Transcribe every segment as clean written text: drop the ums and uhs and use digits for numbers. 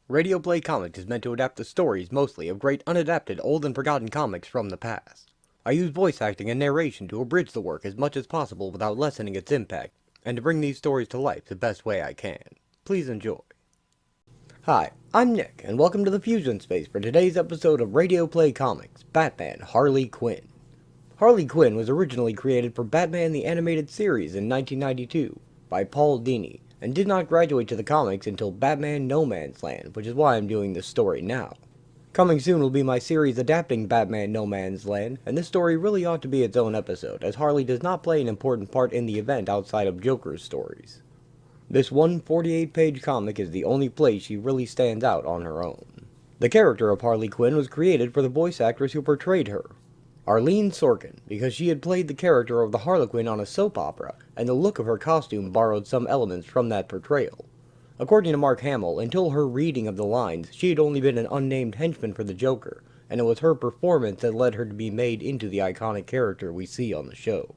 Radio Play Comics is meant to adapt the stories, mostly, of great unadapted, old and forgotten comics from the past. I use voice acting and narration to abridge the work as much as possible without lessening its impact, and to bring these stories to life the best way I can. Please enjoy. Hi, I'm Nick, and welcome to the Fusion Space for today's episode of Radio Play Comics, Batman Harley Quinn. Harley Quinn was originally created for Batman the Animated Series in 1992 by Paul Dini, and did not graduate to the comics until Batman No Man's Land, which is why I'm doing this story now. Coming soon will be my series adapting Batman No Man's Land, and this story really ought to be its own episode, as Harley does not play an important part in the event outside of Joker's stories. This 148-page comic is the only place she really stands out on her own. The character of Harley Quinn was created for the voice actress who portrayed her, Arleen Sorkin, because she had played the character of the Harlequin on a soap opera, and the look of her costume borrowed some elements from that portrayal. According to Mark Hamill, until her reading of the lines, she had only been an unnamed henchman for the Joker, and it was her performance that led her to be made into the iconic character we see on the show.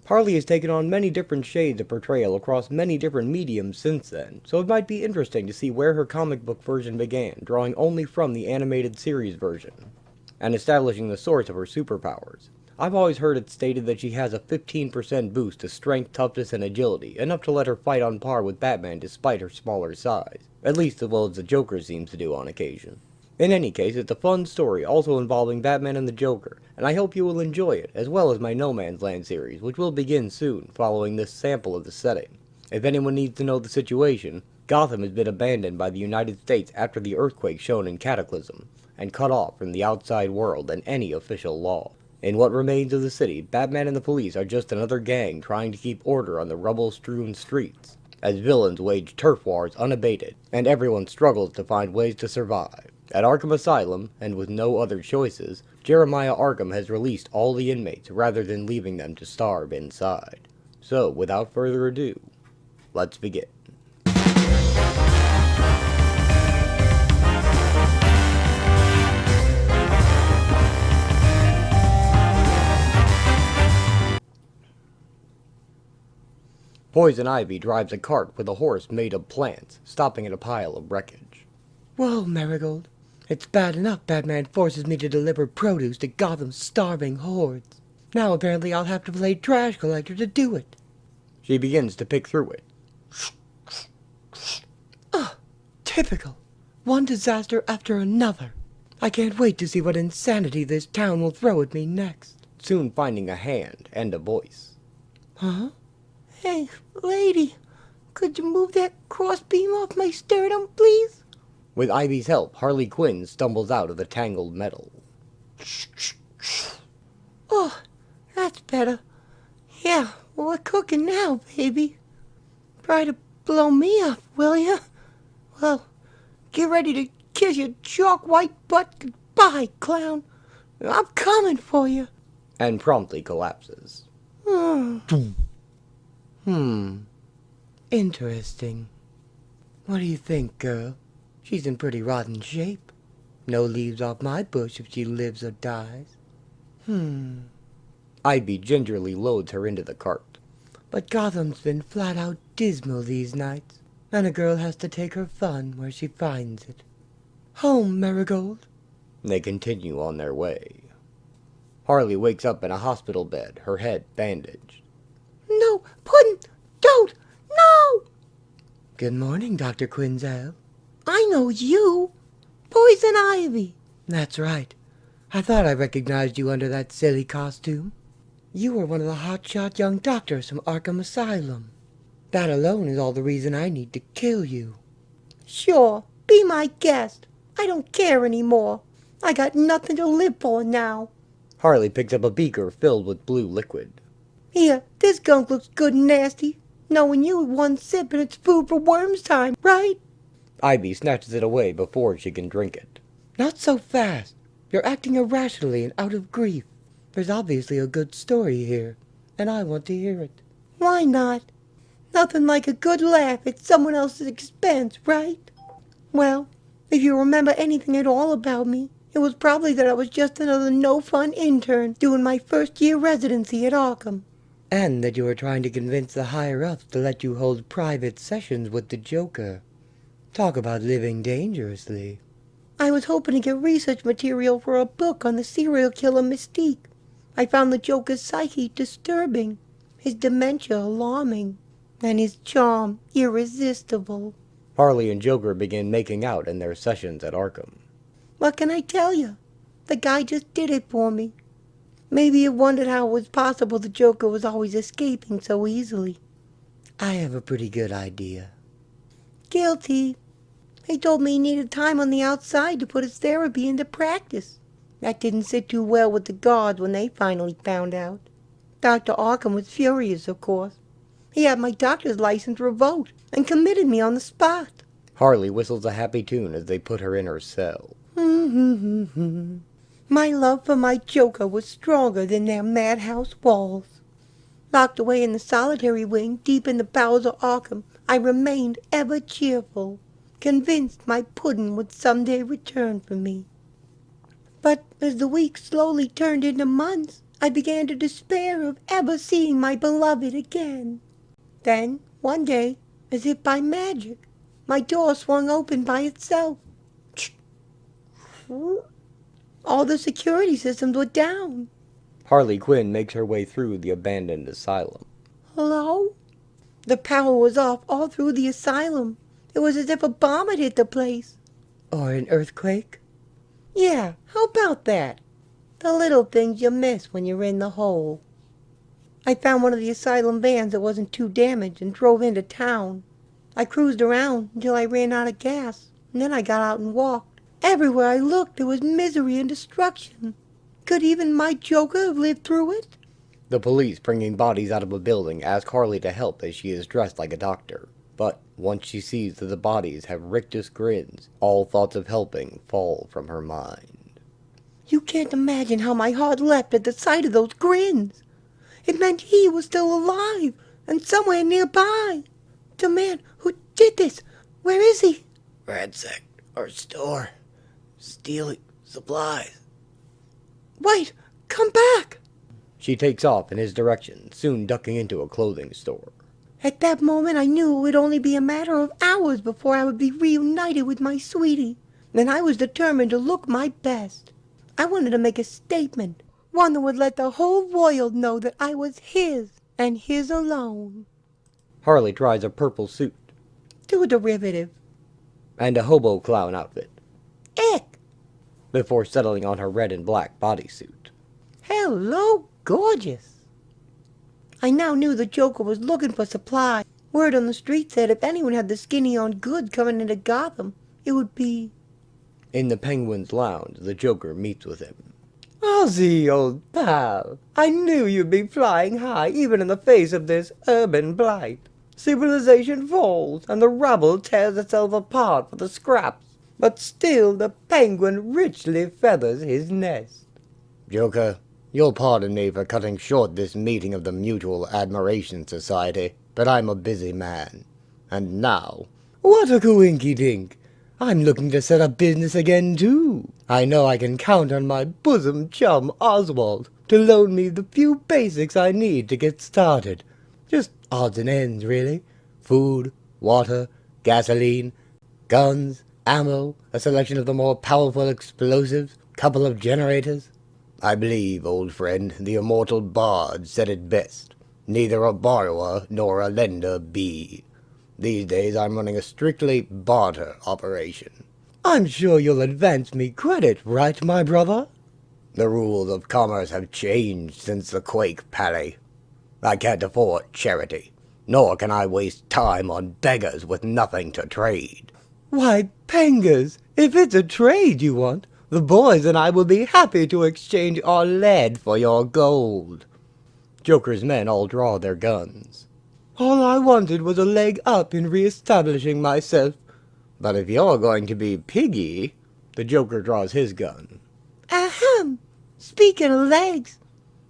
Harley has taken on many different shades of portrayal across many different mediums since then, so it might be interesting to see where her comic book version began, drawing only from the animated series version, and establishing the source of her superpowers. I've always heard it stated that she has a 15% boost to strength, toughness, and agility, enough to let her fight on par with Batman despite her smaller size, at least as well as the Joker seems to do on occasion. In any case, it's a fun story, also involving Batman and the Joker, and I hope you will enjoy it, as well as my No Man's Land series, which will begin soon, following this sample of the setting. If anyone needs to know the situation, Gotham has been abandoned by the United States after the earthquake shown in Cataclysm, and cut off from the outside world and any official law. In what remains of the city, Batman and the police are just another gang trying to keep order on the rubble-strewn streets, as villains wage turf wars unabated, and everyone struggles to find ways to survive. At Arkham Asylum, and with no other choices, Jeremiah Arkham has released all the inmates rather than leaving them to starve inside. So, without further ado, let's begin. Poison Ivy drives a cart with a horse made of plants, stopping at a pile of wreckage. Whoa, Marigold. It's bad enough Batman forces me to deliver produce to Gotham's starving hordes. Now apparently I'll have to play trash collector to do it. She begins to pick through it. Ugh, typical. One disaster after another. I can't wait to see what insanity this town will throw at me next. Soon finding a hand and a voice. Huh? Hey, lady, could you move that crossbeam off my sternum, please? With Ivy's help, Harley Quinn stumbles out of the tangled metal. Oh, that's better. Yeah, we're cooking now, baby. Try to blow me up, will ya? Well, get ready to kiss your chalk white butt goodbye, clown. I'm coming for you. And promptly collapses. Interesting. What do you think, girl? She's in pretty rotten shape. No leaves off my bush if she lives or dies. Ivy gingerly loads her into the cart. But Gotham's been flat out dismal these nights, and a girl has to take her fun where she finds it. Home, Marigold. They continue on their way. Harley wakes up in a hospital bed, her head bandaged. No, Puddin'! Don't! No! Good morning, Dr. Quinzel. I know you. Poison Ivy. That's right. I thought I recognized you under that silly costume. You were one of the hotshot young doctors from Arkham Asylum. That alone is all the reason I need to kill you. Sure, be my guest. I don't care anymore. I got nothing to live for now. Harley picks up a beaker filled with blue liquid. Here, this gunk looks good and nasty. Knowing you with one sip and it's food for worms time, right? Ivy snatches it away before she can drink it. Not so fast. You're acting irrationally and out of grief. There's obviously a good story here, and I want to hear it. Why not? Nothing like a good laugh at someone else's expense, right? Well, if you remember anything at all about me, it was probably that I was just another no-fun intern doing my first-year residency at Arkham. And that you were trying to convince the higher-ups to let you hold private sessions with the Joker. Talk about living dangerously. I was hoping to get research material for a book on the serial killer Mystique. I found the Joker's psyche disturbing, his dementia alarming, and his charm irresistible. Harley and Joker begin making out in their sessions at Arkham. What can I tell you? The guy just did it for me. Maybe you wondered how it was possible the Joker was always escaping so easily. I have a pretty good idea. Guilty. He told me he needed time on the outside to put his therapy into practice. That didn't sit too well with the guards when they finally found out. Dr. Arkham was furious, of course. He had my doctor's license revoked and committed me on the spot. Harley whistles a happy tune as they put her in her cell. My love for my Joker was stronger than their madhouse walls. Locked away in the solitary wing deep in the bowels of Arkham, I remained ever cheerful, convinced my pudding would someday return for me. But as the weeks slowly turned into months, I began to despair of ever seeing my beloved again. Then, one day, as if by magic, my door swung open by itself. All the security systems were down. Harley Quinn makes her way through the abandoned asylum. Hello? The power was off all through the asylum. It was as if a bomb had hit the place. Or an earthquake? Yeah, how about that? The little things you miss when you're in the hole. I found one of the asylum vans that wasn't too damaged and drove into town. I cruised around until I ran out of gas, and then I got out and walked. Everywhere I looked there was misery and destruction. Could even my Joker have lived through it? The police bringing bodies out of a building ask Harley to help as she is dressed like a doctor. But once she sees that the bodies have rictus grins, all thoughts of helping fall from her mind. You can't imagine how my heart leapt at the sight of those grins. It meant he was still alive and somewhere nearby. The man who did this, where is he? Ransacked our store, stealing supplies. Wait, come back! She takes off in his direction, soon ducking into a clothing store. At that moment I knew it would only be a matter of hours before I would be reunited with my sweetie, and I was determined to look my best. I wanted to make a statement, one that would let the whole world know that I was his, and his alone. Harley tries a purple suit. Too derivative. And a hobo clown outfit, Ick! before settling on her red and black bodysuit. Hello, gorgeous! I now knew the Joker was looking for supply. Word on the street said if anyone had the skinny on goods coming into Gotham, it would be... In the Penguin's lounge, the Joker meets with him. Ozzy, old pal, I knew you'd be flying high even in the face of this urban blight. Civilization falls, and the rubble tears itself apart for the scraps, but still the Penguin richly feathers his nest. Joker, you'll pardon me for cutting short this meeting of the Mutual Admiration Society, but I'm a busy man. And now... What a coinky-dink! I'm looking to set up business again, too. I know I can count on my bosom chum Oswald to loan me the few basics I need to get started. Just odds and ends, really. Food, water, gasoline, guns, ammo, a selection of the more powerful explosives, couple of generators. I believe, old friend, the immortal bard said it best. Neither a borrower nor a lender be. These days I'm running a strictly barter operation. I'm sure you'll advance me credit, right, my brother? The rules of commerce have changed since the quake, Pally. I can't afford charity, nor can I waste time on beggars with nothing to trade. Why, Pengers, if it's a trade you want, the boys and I will be happy to exchange our lead for your gold. Joker's men all draw their guns. All I wanted was a leg up in re-establishing myself. But if you're going to be piggy, the Joker draws his gun. Ahem! Speaking of legs,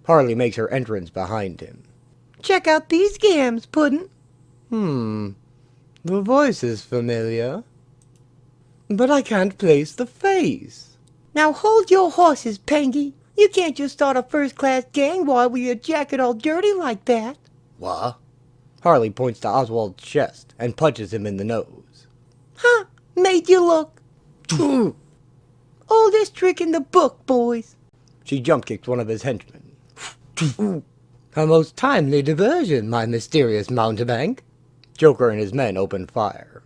Harley makes her entrance behind him. check out these gams, Puddin'. The voice is familiar, but I can't place the face. Now hold your horses, Pengy. You can't just start a first-class gang war with your jacket all dirty like that. What? Harley points to Oswald's chest and punches him in the nose. Huh, Made you look. Oldest trick in the book, boys. She jump-kicked one of his henchmen. A most timely diversion, my mysterious mountebank. Joker and his men opened fire.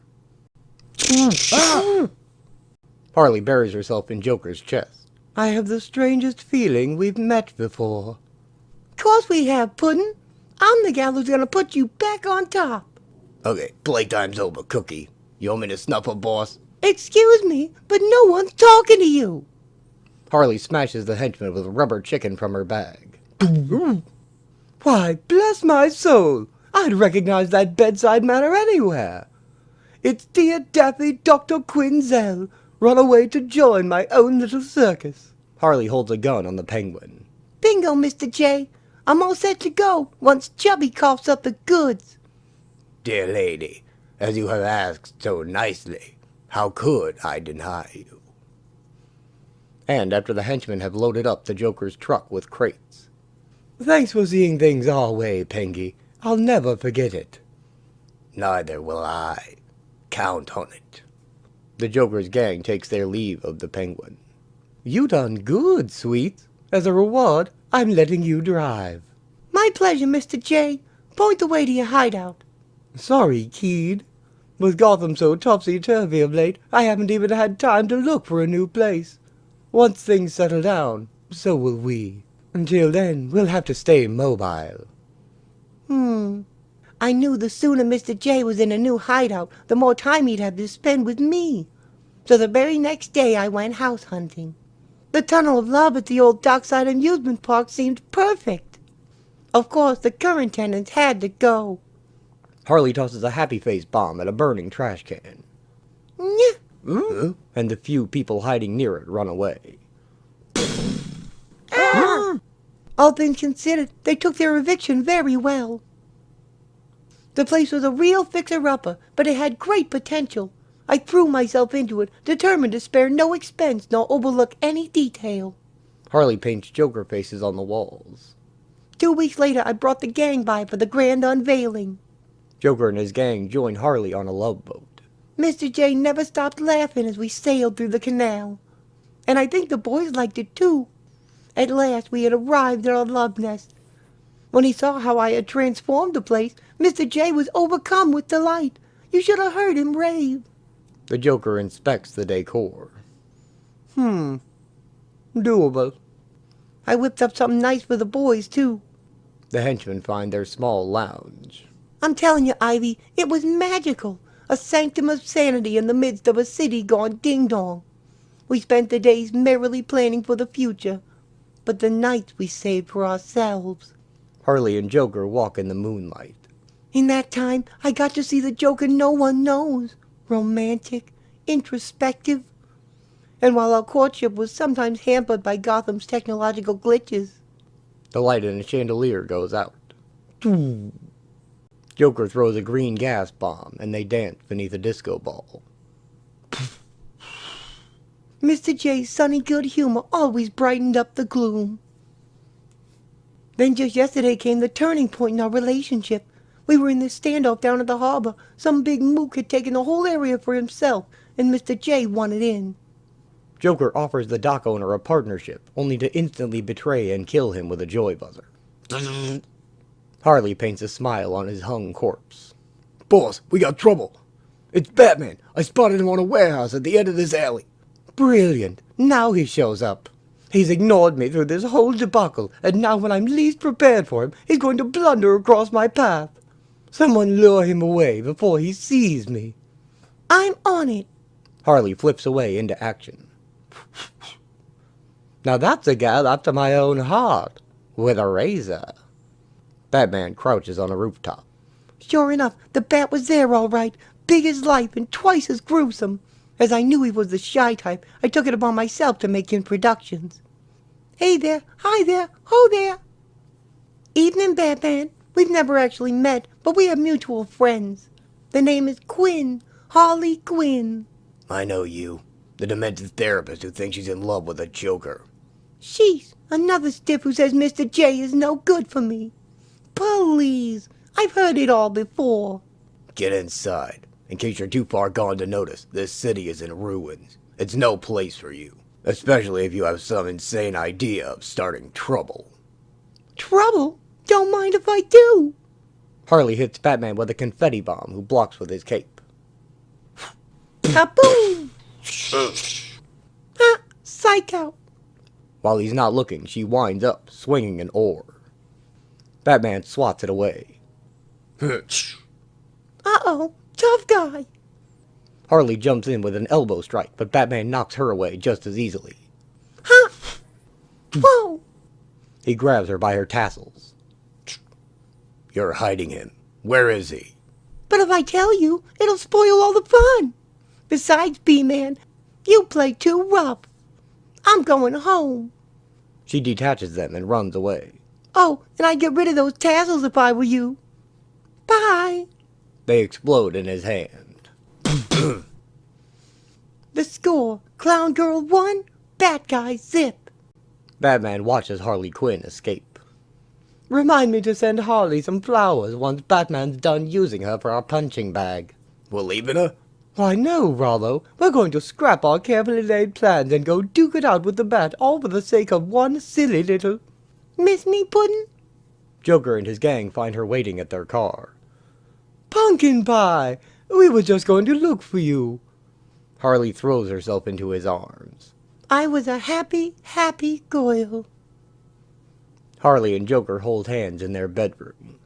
Harley buries herself in Joker's chest. I have the strangest feeling we've met before. Course we have, Puddin'. I'm the gal who's gonna put you back on top. Okay, playtime's over, Cookie. You want me to snuffle, boss? Excuse me, but no one's talking to you. Harley smashes the henchman with a rubber chicken from her bag. Why, bless my soul, I'd recognize that bedside manner anywhere. It's dear Daffy Dr. Quinzel, run away to join my own little circus. Harley holds a gun on the penguin. Bingo, Mr. J. I'm all set to go once Chubby coughs up the goods. Dear lady, as you have asked so nicely, how could I deny you? And after the henchmen have loaded up the Joker's truck with crates. Thanks for seeing things our way, Pengy. I'll never forget it. Neither will I. Count on it. The Joker's gang takes their leave of the penguin. You done good, sweet. As a reward, I'm letting you drive. My pleasure, Mr. J. Point the way to your hideout. Sorry, kid. With Gotham so topsy-turvy of late, I haven't even had time to look for a new place. Once things settle down, so will we. Until then, we'll have to stay mobile. I knew the sooner Mr. J was in a new hideout, the more time he'd have to spend with me. So the very next day I went house hunting. The Tunnel of Love at the old Dockside Amusement Park seemed perfect. Of course, the current tenants had to go. Harley tosses a happy face bomb at a burning trash can. Nyeh. And the few people hiding near it run away. All things considered, they took their eviction very well. The place was a real fixer-upper, but it had great potential. I threw myself into it, determined to spare no expense nor overlook any detail. Harley paints Joker faces on the walls. 2 weeks later, I brought the gang by for the grand unveiling. Joker and his gang join Harley on a love boat. Mr. J never stopped laughing as we sailed through the canal. And I think the boys liked it too. At last we had arrived at our love nest. When he saw how I had transformed the place, Mr. J was overcome with delight. You should have heard him rave. The Joker inspects the decor. Doable. I whipped up something nice for the boys, too. The henchmen find their small lounge. I'm telling you, Ivy, it was magical. A sanctum of sanity in the midst of a city gone ding-dong. We spent the days merrily planning for the future, but the nights we saved for ourselves. Harley and Joker walk in the moonlight. In that time, I got to see the Joker no one knows. Romantic, introspective. And while our courtship was sometimes hampered by Gotham's technological glitches. The light in a chandelier goes out. Joker throws a green gas bomb, and they dance beneath a disco ball. Mr. J's sunny good humor always brightened up the gloom. Then just yesterday came the turning point in our relationship. We were in this standoff down at the harbor. Some big mook had taken the whole area for himself, and Mr. J wanted in. Joker offers the dock owner a partnership, only to instantly betray and kill him with a joy buzzer. Harley paints a smile on his hung corpse. Boss, we got trouble. It's Batman. I spotted him on a warehouse at the end of this alley. Brilliant. Now he shows up. He's ignored me through this whole debacle, and now when I'm least prepared for him, he's going to blunder across my path. Someone lure him away before he sees me. I'm on it. Harley flips away into action. Now that's a gal after my own heart, with a razor. Batman crouches on a rooftop. Sure enough, the bat was there all right, big as life and twice as gruesome. As I knew he was the shy type, I took it upon myself to make introductions. Hey there, hi there, ho there. Evening, Batman. We've never actually met, but we have mutual friends. The name is Quinn, Harley Quinn. I know you. The demented therapist who thinks she's in love with a Joker. Sheesh, another stiff who says Mr. J is no good for me. Please, I've heard it all before. Get inside. In case you're too far gone to notice, this city is in ruins. It's no place for you. Especially if you have some insane idea of starting trouble. Trouble? Don't mind if I do. Harley hits Batman with a confetti bomb, who blocks with his cape. Kaboom! Ah, psych out. While he's not looking, she winds up, swinging an oar. Batman swats it away. Uh-oh, tough guy. Harley jumps in with an elbow strike, but Batman knocks her away just as easily. Huh? Whoa! He grabs her by her tassels. You're hiding him. Where is he? But if I tell you, it'll spoil all the fun. Besides, B-Man, you play too rough. I'm going home. She detaches them and runs away. Oh, and I'd get rid of those tassels if I were you. Bye. They explode in his hand. The score, Clown Girl 1, Bat Guy zip. Batman watches Harley Quinn escape. Remind me to send Harley some flowers once Batman's done using her for our punching bag. We're leaving her? Why no, Rollo. We're going to scrap our carefully laid plans and go duke it out with the Bat, all for the sake of one silly little... Miss me, Puddin'? Joker and his gang find her waiting at their car. Pumpkin pie! We were just going to look for you. Harley throws herself into his arms. I was a happy, happy girl. Harley and Joker hold hands in their bedroom.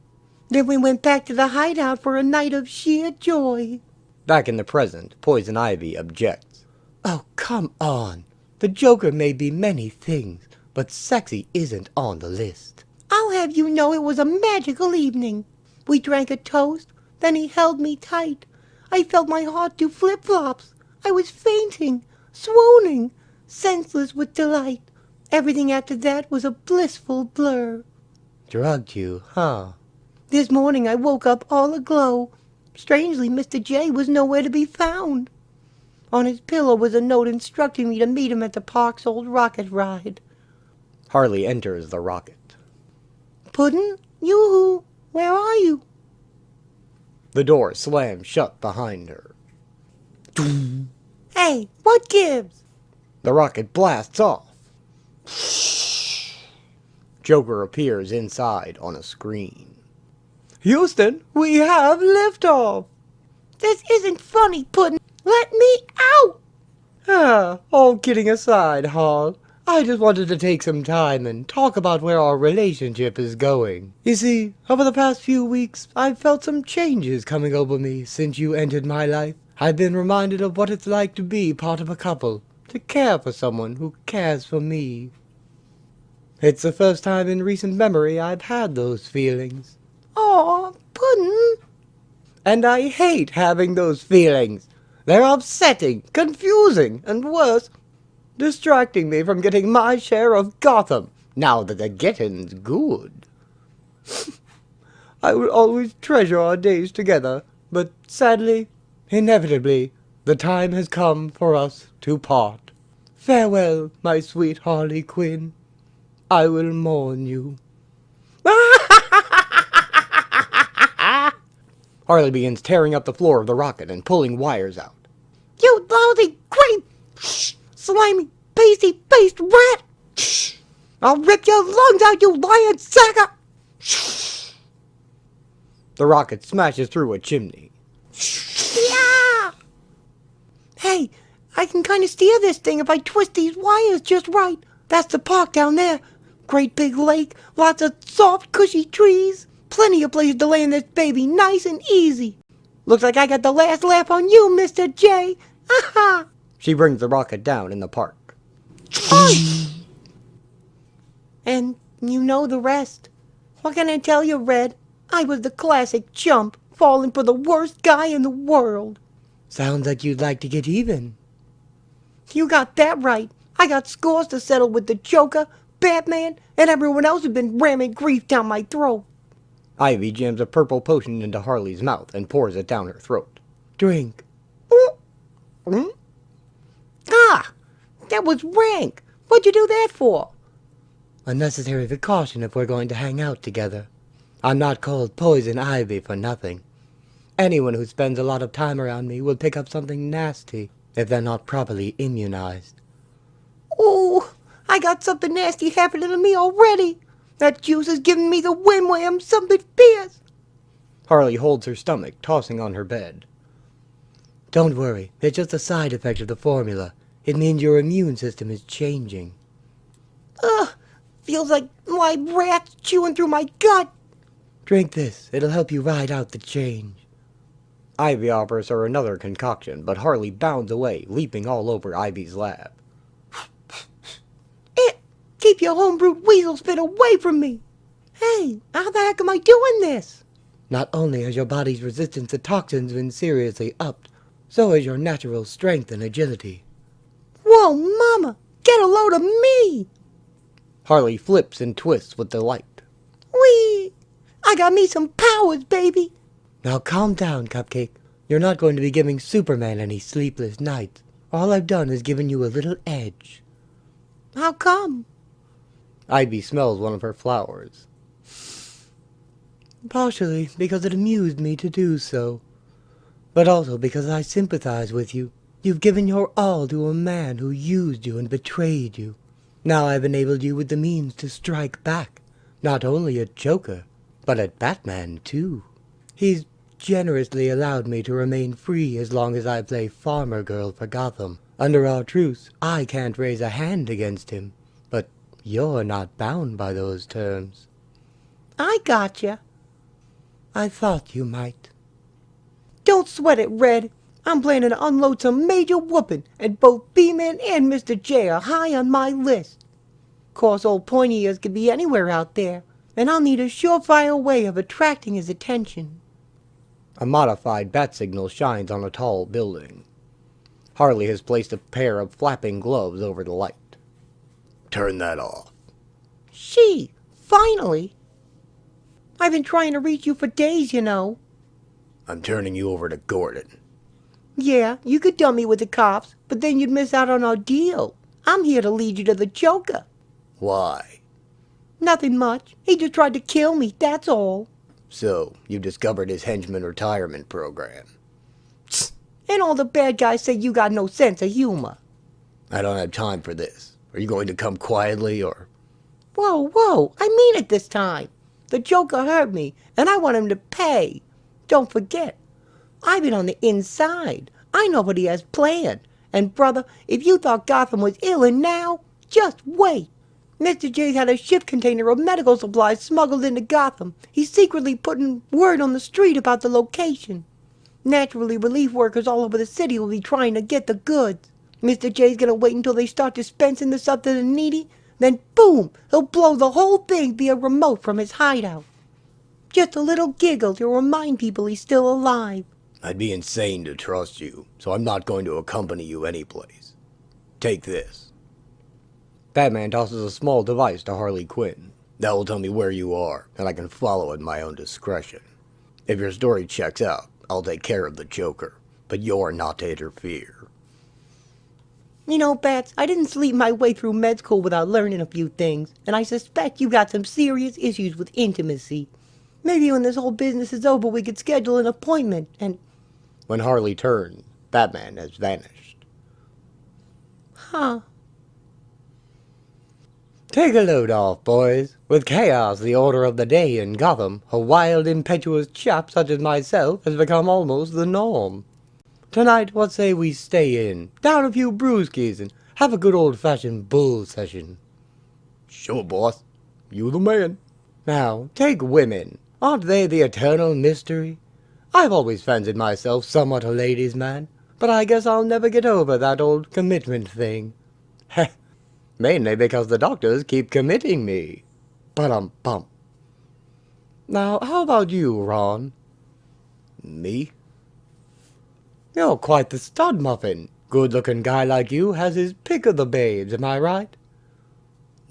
Then we went back to the hideout for a night of sheer joy. Back in the present, Poison Ivy objects. Oh, come on. The Joker may be many things, but sexy isn't on the list. I'll have you know it was a magical evening. We drank a toast, then he held me tight. I felt my heart do flip-flops. I was fainting, swooning, senseless with delight. Everything after that was a blissful blur. Drugged you, huh? This morning I woke up all aglow. Strangely, Mr. J was nowhere to be found. On his pillow was a note instructing me to meet him at the park's old rocket ride. Harley enters the rocket. Puddin', yoo-hoo, where are you? The door slams shut behind her. Hey, what gives? The rocket blasts off. Joker appears inside on a screen. Houston, we have liftoff. This isn't funny, Puddin'. Let me out! Ah, all kidding aside, Hall. I just wanted to take some time and talk about where our relationship is going. You see, over the past few weeks, I've felt some changes coming over me since you entered my life. I've been reminded of what it's like to be part of a couple, to care for someone who cares for me. It's the first time in recent memory I've had those feelings. Aw, Puddin'. And I hate having those feelings. They're upsetting, confusing, and worse, distracting me from getting my share of Gotham, now that the getting's good. I will always treasure our days together, but sadly, inevitably, the time has come for us to part. Farewell, my sweet Harley Quinn. I will mourn you. Harley begins tearing up the floor of the rocket and pulling wires out. You lousy, grape, slimy, pasty-faced rat! I'll rip your lungs out, you lion sacker! The rocket smashes through a chimney. Yeah! Hey, I can kind of steer this thing if I twist these wires just right. That's the park down there. Great big lake, lots of soft, cushy trees. Plenty of places to land this baby nice and easy. Looks like I got the last laugh on you, Mr. J. Aha! She brings the rocket down in the park. And you know the rest. What can I tell you, Red? I was the classic chump, falling for the worst guy in the world. Sounds like you'd like to get even. You got that right. I got scores to settle with the Joker, Batman, and everyone else who's been ramming grief down my throat. Ivy jams a purple potion into Harley's mouth and pours it down her throat. Drink. Ah! That was rank. What'd you do that for? Unnecessary precaution if we're going to hang out together. I'm not called Poison Ivy for nothing. Anyone who spends a lot of time around me will pick up something nasty if they're not properly immunized. Oh, I got something nasty happening to me already. That juice is giving me the wham-wham something fierce. Harley holds her stomach, tossing on her bed. Don't worry, it's just a side effect of the formula. It means your immune system is changing. Ugh, feels like my rat's chewing through my gut. Drink this, it'll help you ride out the change. Ivy offers her another concoction, but Harley bounds away, leaping all over Ivy's lap. Keep your homebrewed weasel spit away from me! Hey, how the heck am I doing this? Not only has your body's resistance to toxins been seriously upped, so has your natural strength and agility. Whoa, Mama! Get a load of me! Harley flips and twists with delight. Whee! I got me some powers, baby! Now calm down, Cupcake. You're not going to be giving Superman any sleepless nights. All I've done is given you a little edge. How come? Ivy smells one of her flowers. Partially because it amused me to do so, but also because I sympathize with you. You've given your all to a man who used you and betrayed you. Now I've enabled you with the means to strike back, not only at Joker, but at Batman too. He's generously allowed me to remain free as long as I play farmer girl for Gotham. Under our truce, I can't raise a hand against him, but you're not bound by those terms. I gotcha. I thought you might. Don't sweat it, Red. I'm planning to unload some major whooping, and both B-Man and Mr. J are high on my list. Course old Pointy Ears could be anywhere out there, and I'll need a surefire way of attracting his attention. A modified bat signal shines on a tall building. Harley has placed a pair of flapping gloves over the light. Turn that off. Finally! I've been trying to reach you for days, you know. I'm turning you over to Gordon. Yeah, you could dump me with the cops, but then you'd miss out on our deal. I'm here to lead you to the Joker. Why? Nothing much. He just tried to kill me, that's all. So, you discovered his henchman retirement program. And all the bad guys say you got no sense of humor. I don't have time for this. Are you going to come quietly, or... Whoa, I mean it this time. The Joker hurt me, and I want him to pay. Don't forget, I've been on the inside. I know what he has planned. And brother, if you thought Gotham was ill and now, just wait. Mr. J's had a ship container of medical supplies smuggled into Gotham. He's secretly putting word on the street about the location. Naturally, relief workers all over the city will be trying to get the goods. Mr. J's gonna wait until they start dispensing this up to the needy, then boom, he'll blow the whole thing via remote from his hideout. Just a little giggle to remind people he's still alive. I'd be insane to trust you, so I'm not going to accompany you anyplace. Take this. Batman tosses a small device to Harley Quinn. That will tell me where you are, and I can follow at my own discretion. If your story checks out, I'll take care of the Joker, but you're not to interfere. You know, Bats, I didn't sleep my way through med school without learning a few things, and I suspect you got some serious issues with intimacy. Maybe when this whole business is over, we could schedule an appointment, and... When Harley turns, Batman has vanished. Huh. Take a load off, boys. With chaos the order of the day in Gotham, a wild, impetuous chap such as myself has become almost the norm. Tonight, what say we stay in, down a few brewskis, and have a good old-fashioned bull session? Sure, boss. You the man. Now, take women. Aren't they the eternal mystery? I've always fancied myself somewhat a ladies' man, but I guess I'll never get over that old commitment thing. Heh. Mainly because the doctors keep committing me. Ba-dum-bum. Now, how about you, Ron? Me? You're quite the stud muffin. Good-looking guy like you has his pick of the babes, am I right?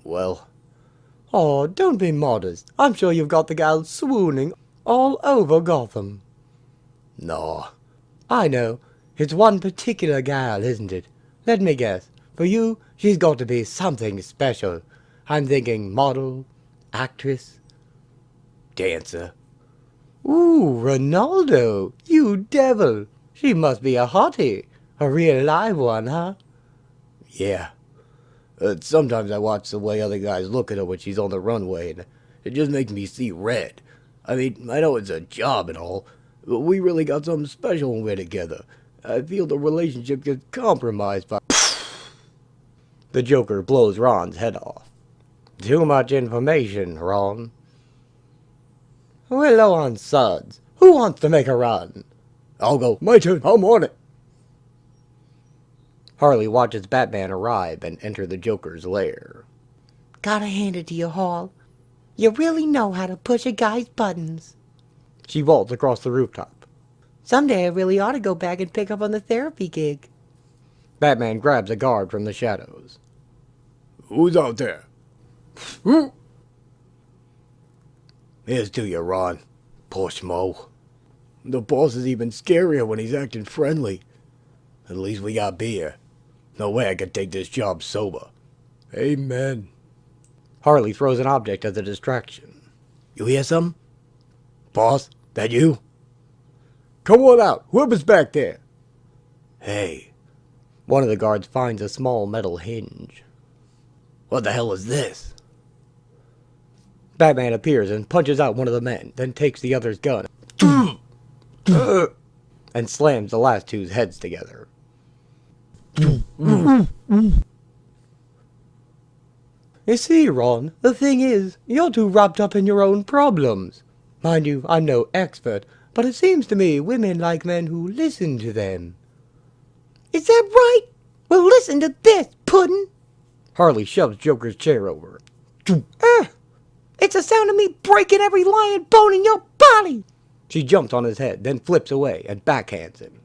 Well... Oh, don't be modest. I'm sure you've got the gals swooning all over Gotham. No. I know. It's one particular gal, isn't it? Let me guess. For you, she's got to be something special. I'm thinking model, actress, Dancer. Ooh, Ronaldo, you devil. She must be a hottie. A real live one, huh? Yeah. Sometimes I watch the way other guys look at her when she's on the runway, and it just makes me see red. I mean, I know it's a job and all, but we really got something special when we're together. I feel the relationship gets compromised by... The Joker blows Ron's head off. Too much information, Ron. We're low on suds. Who wants to make a run? I'll go. My turn. I'm on it. Harley watches Batman arrive and enter the Joker's lair. Gotta hand it to you, Hall. You really know how to push a guy's buttons. She vaults across the rooftop. Someday I really ought to go back and pick up on the therapy gig. Batman grabs a guard from the shadows. Who's out there? Here's to you, Ron. Poor schmo. The boss is even scarier when he's acting friendly. At least we got beer. No way I could take this job sober. Amen. Harley throws an object as a distraction. You hear something? Boss, that you? Come on out. Whoever's back there. Hey. One of the guards finds a small metal hinge. What the hell is this? Batman appears and punches out one of the men, then takes the other's gun and slams the last two's heads together. You see, Ron, the thing is, you're too wrapped up in your own problems. Mind you, I'm no expert, but it seems to me women like men who listen to them. Is that right? Well, listen to this, Puddin'. Harley shoves Joker's chair over. It's the sound of me breaking every lion bone in your body. She jumps on his head, then flips away and backhands him.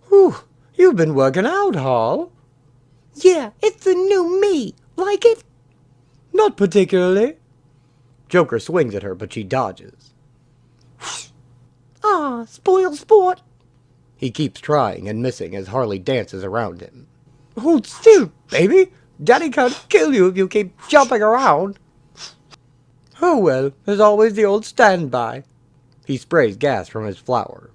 Whew, you've been working out, Hall. Yeah, it's the new me. Like it? Not particularly. Joker swings at her, but she dodges. Ah, spoiled sport. He keeps trying and missing as Harley dances around him. Hold still, baby. Daddy can't kill you if you keep jumping around. Oh well, there's always the old standby. He sprays gas from his flower.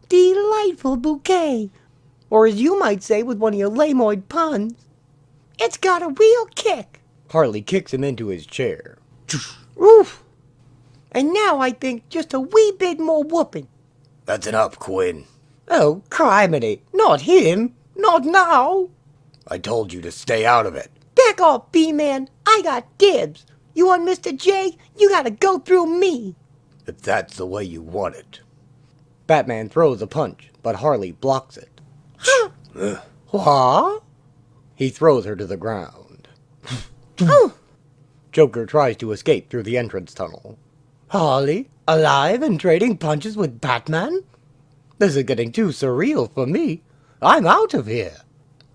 Delightful bouquet. Or as you might say with one of your lamoid puns, it's got a real kick. Harley kicks him into his chair. Oof. And now I think just a wee bit more whooping. That's enough, Quinn. Oh, criminy. Not him. Not now. I told you to stay out of it. Back off, B-Man. I got dibs. You want Mr. J? You gotta go through me. If that's the way you want it. Batman throws a punch, but Harley blocks it. What? He throws her to the ground. Oh. Joker tries to escape through the entrance tunnel. Harley, alive and trading punches with Batman? This is getting too surreal for me. I'm out of here.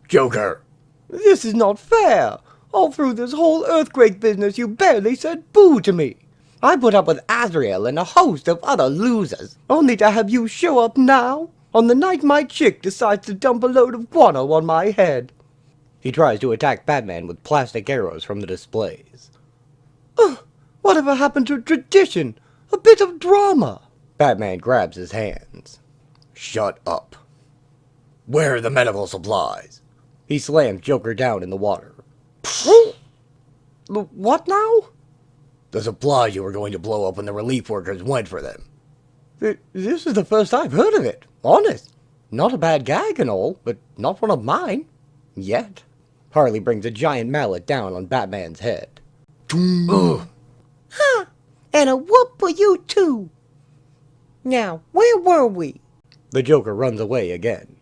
Joker! This is not fair. All through this whole earthquake business, you barely said boo to me. I put up with Azrael and a host of other losers, only to have you show up now, on the night my chick decides to dump a load of guano on my head. He tries to attack Batman with plastic arrows from the displays. Whatever happened to tradition? A bit of drama. Batman grabs his hands. Shut up. Where are the medical supplies? He slams Joker down in the water. What now? The supplies you were going to blow up when the relief workers went for them. This is the first I've heard of it. Honest. Not a bad gag and all, but not one of mine. Yet. Harley brings a giant mallet down on Batman's head. Ha! And a whoop for you too. Now, where were we? The Joker runs away again.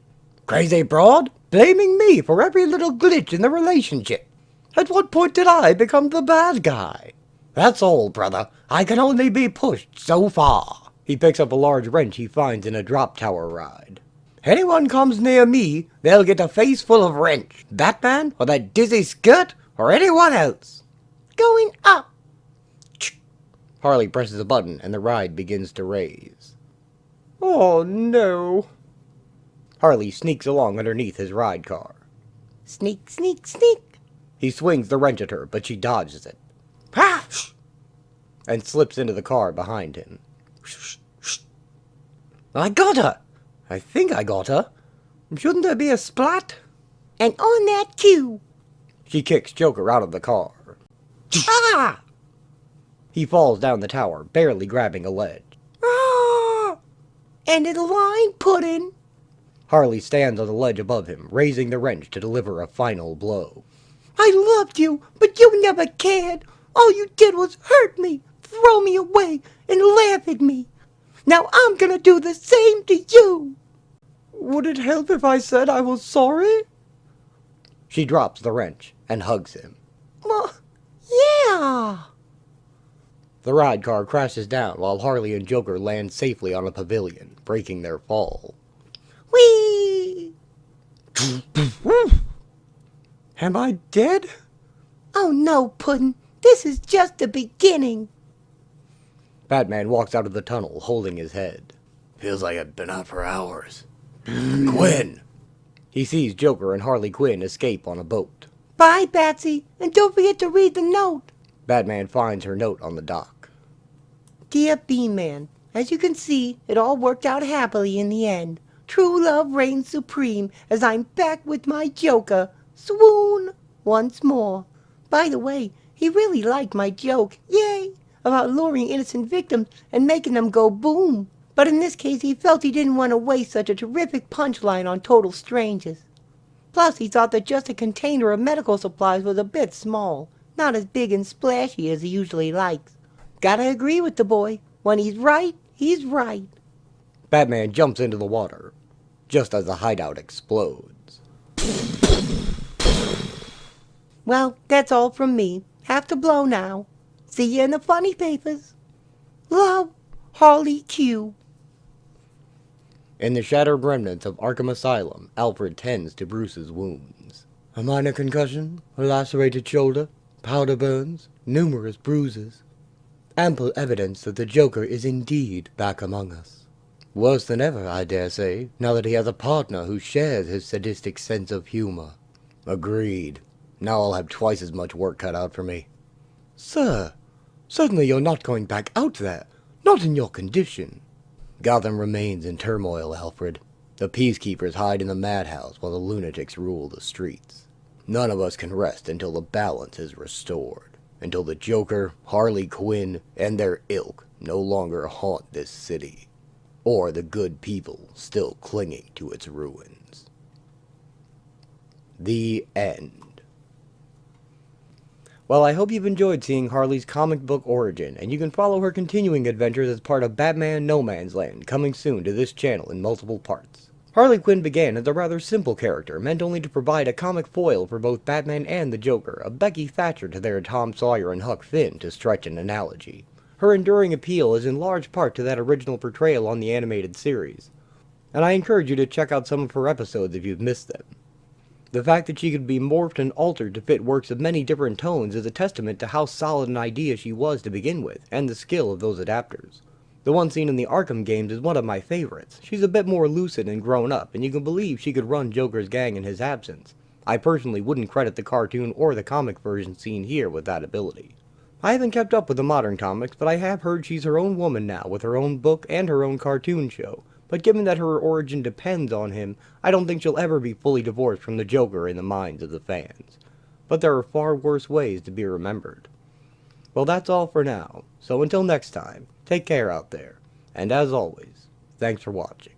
Crazy broad, blaming me for every little glitch in the relationship. At what point did I become the bad guy? That's all, brother. I can only be pushed so far. He picks up a large wrench he finds in a drop tower ride. Anyone comes near me, they'll get a face full of wrench. Batman, or that dizzy skirt, or anyone else. Going up. Harley presses a button and the ride begins to raise. Oh no. Harley sneaks along underneath his ride car. Sneak, sneak, sneak. He swings the wrench at her, but she dodges it, Ha! and slips into the car behind him. I got her! I think I got her. Shouldn't there be a splat? And on that cue. She kicks Joker out of the car. Ah! He falls down the tower, barely grabbing a ledge. Ah! And in line pudding. Harley stands on the ledge above him, raising the wrench to deliver a final blow. I loved you, but you never cared. All you did was hurt me, throw me away, and laugh at me. Now I'm gonna do the same to you. Would it help if I said I was sorry? She drops the wrench and hugs him. Well, yeah. The ride car crashes down while Harley and Joker land safely on a pavilion, breaking their fall. Whee! Am I dead? Oh no, Puddin'. This is just the beginning. Batman walks out of the tunnel, holding his head. Feels like I've been out for hours. Quinn! He sees Joker and Harley Quinn escape on a boat. Bye, Batsy, and don't forget to read the note. Batman finds her note on the dock. Dear Bean-Man, as you can see, it all worked out happily in the end. True love reigns supreme as I'm back with my Joker. Swoon! Once more. By the way, he really liked my joke, yay, about luring innocent victims and making them go boom. But in this case, he felt he didn't want to waste such a terrific punchline on total strangers. Plus, he thought that just a container of medical supplies was a bit small, not as big and splashy as he usually likes. Gotta agree with the boy. When he's right, he's right. Batman jumps into the water, just as the hideout explodes. Well, that's all from me. Have to blow now. See you in the funny papers. Love, Harley Q. In the shattered remnants of Arkham Asylum, Alfred tends to Bruce's wounds. A minor concussion, a lacerated shoulder, powder burns, numerous bruises. Ample evidence that the Joker is indeed back among us. Worse than ever, I dare say, now that he has a partner who shares his sadistic sense of humor. Agreed. Now I'll have twice as much work cut out for me. Sir, certainly you're not going back out there. Not in your condition. Gotham remains in turmoil, Alfred. The peacekeepers hide in the madhouse while the lunatics rule the streets. None of us can rest until the balance is restored. Until the Joker, Harley Quinn, and their ilk no longer haunt this city. Or the good people still clinging to its ruins. The end. Well, I hope you've enjoyed seeing Harley's comic book origin, and you can follow her continuing adventures as part of Batman No Man's Land, coming soon to this channel in multiple parts. Harley Quinn began as a rather simple character, meant only to provide a comic foil for both Batman and the Joker, a Becky Thatcher to their Tom Sawyer and Huck Finn, to stretch an analogy. Her enduring appeal is in large part to that original portrayal on the animated series, and I encourage you to check out some of her episodes if you've missed them. The fact that she could be morphed and altered to fit works of many different tones is a testament to how solid an idea she was to begin with, and the skill of those adapters. The one scene in the Arkham games is one of my favorites. She's a bit more lucid and grown up, and you can believe she could run Joker's gang in his absence. I personally wouldn't credit the cartoon or the comic version seen here with that ability. I haven't kept up with the modern comics, but I have heard she's her own woman now, with her own book and her own cartoon show. But given that her origin depends on him, I don't think she'll ever be fully divorced from the Joker in the minds of the fans. But there are far worse ways to be remembered. Well, that's all for now, so until next time, take care out there, and as always, thanks for watching.